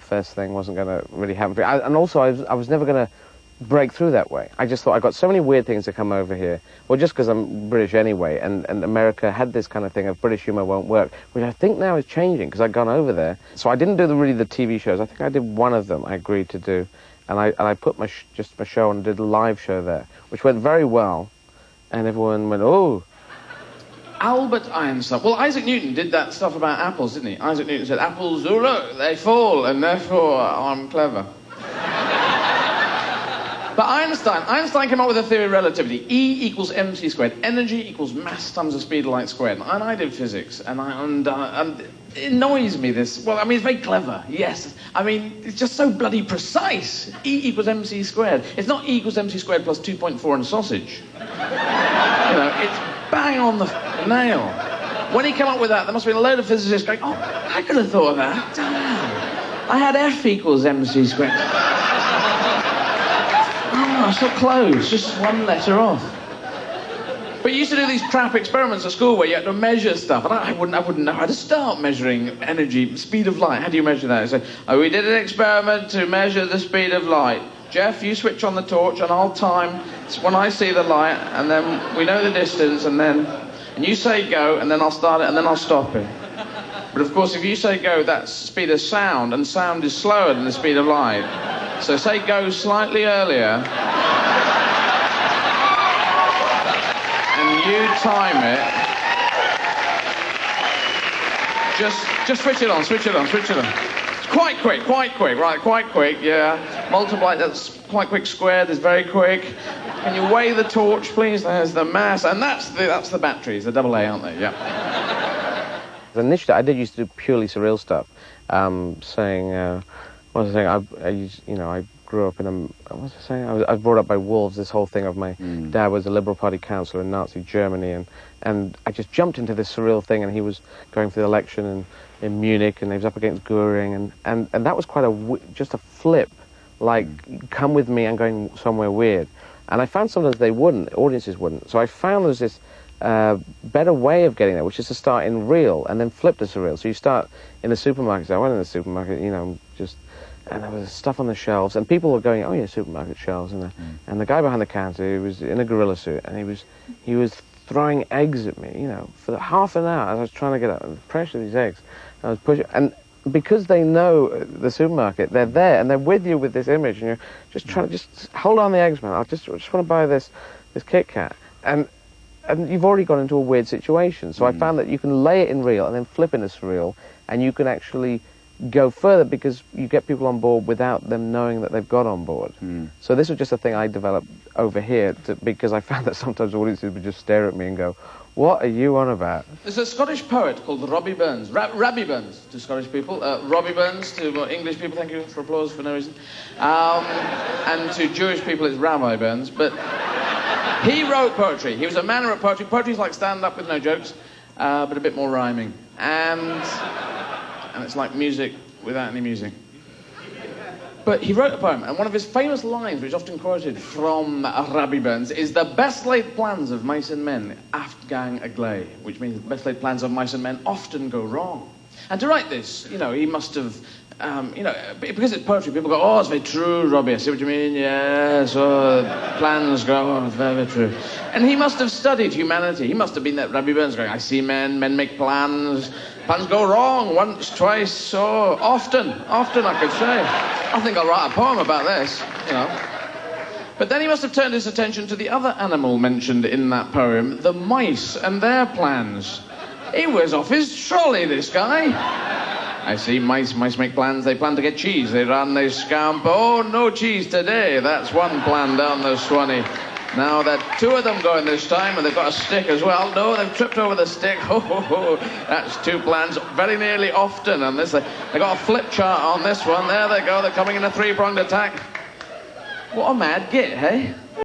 Hellfest thing wasn't going to really happen for me. And also, I was never going to break through that way. I just thought I got so many weird things to come over here. Well, just because I'm British anyway, and America had this kind of thing of British humour won't work, which I think now is changing because I'd gone over there. So I didn't do really the TV shows. I think I did one of them I agreed to do. And I put my show on and did a live show there, which went very well. And everyone went, oh. Albert Einstein. Well, Isaac Newton did that stuff about apples, didn't he? Isaac Newton said, apples, oh look, they fall, and therefore I'm clever. But Einstein came up with a theory of relativity. E equals mc squared. Energy equals mass times the speed of light squared. And I did physics, and it annoys me, this. Well, I mean, it's very clever, yes. I mean, it's just so bloody precise. E equals mc squared. It's not E equals mc squared plus 2.4 and sausage. You know, it's bang on the nail. When he came up with that, there must have been a load of physicists going, oh, I could have thought of that. Damn. I had F equals mc squared. Oh, so close, just one letter off. But you used to do these crap experiments at school where you had to measure stuff, and I wouldn't know how to start measuring energy, speed of light. How do you measure that? So, we did an experiment to measure the speed of light. Jeff, you switch on the torch, and I'll time when I see the light, and then we know the distance, and you say go, and then I'll start it, and then I'll stop it. But of course, if you say go, that's speed of sound, and sound is slower than the speed of light. So say go slightly earlier, and you time it. Just switch it on. It's quite quick, right, quite quick, yeah. Multiply, that's quite quick squared is very quick. Can you weigh the torch, please? There's the mass, and that's the batteries, the AA, aren't they? Yeah. Initially, I used to do purely surreal stuff, saying... What was I saying? I grew up in a... What was I saying? I was brought up by wolves, this whole thing of my dad was a Liberal Party councillor in Nazi Germany, and I just jumped into this surreal thing, and he was going for the election in Munich, and he was up against Goering, and that was quite just a flip, like, come with me, I'm going somewhere weird. And I found sometimes they wouldn't, audiences wouldn't. So I found there's this better way of getting there, which is to start in real and then flip to surreal. So you start in the supermarket. So I went in the supermarket, and there was stuff on the shelves, and people were going, oh yeah, supermarket shelves, and the guy behind the counter, he was in a gorilla suit, and he was throwing eggs at me, for half an hour as I was trying to get out, the pressure of these eggs. I was pushing, and because they know the supermarket, they're there, and they're with you with this image, and you're just trying to just hold on the eggs, man. I just want to buy this Kit Kat, and you've already got into a weird situation. So I found that you can lay it in real and then flip into surreal, and you can actually go further because you get people on board without them knowing that they've got on board. So this was just a thing I developed over here because I found that sometimes audiences would just stare at me and go, what are you on about? There's a Scottish poet called Robbie Burns. Rabbie Burns to Scottish people. Robbie Burns to English people, thank you for applause for no reason. And to Jewish people it's Rabbi Burns. But he wrote poetry. He was a man who wrote poetry. Poetry's like stand-up with no jokes, but a bit more rhyming. And it's like music without any music. But he wrote a poem, and one of his famous lines, which is often quoted from Rabbie Burns, is the best laid plans of mice and men aft gang agley, which means the best laid plans of mice and men often go wrong. And to write this, he must have, because it's poetry, people go, oh, it's very true, Robbie, I see what you mean, yes, plans go, oh, it's very, very true. And he must have studied humanity. He must have been that Rabbie Burns going, I see men make plans go wrong once, twice, so often I could say. I think I'll write a poem about this, But then he must have turned his attention to the other animal mentioned in that poem, the mice and their plans. He was off his trolley, this guy. I see mice make plans, they plan to get cheese, they run, they scamper, oh, no cheese today, that's one plan down the Swanee. Now that two of them going this time, and they've got a stick as well. No, they've tripped over the stick. Ho, ho, ho. That's two plans very nearly often. And this, they got a flip chart on this one. There they go. They're coming in a three-pronged attack. What a mad git, hey?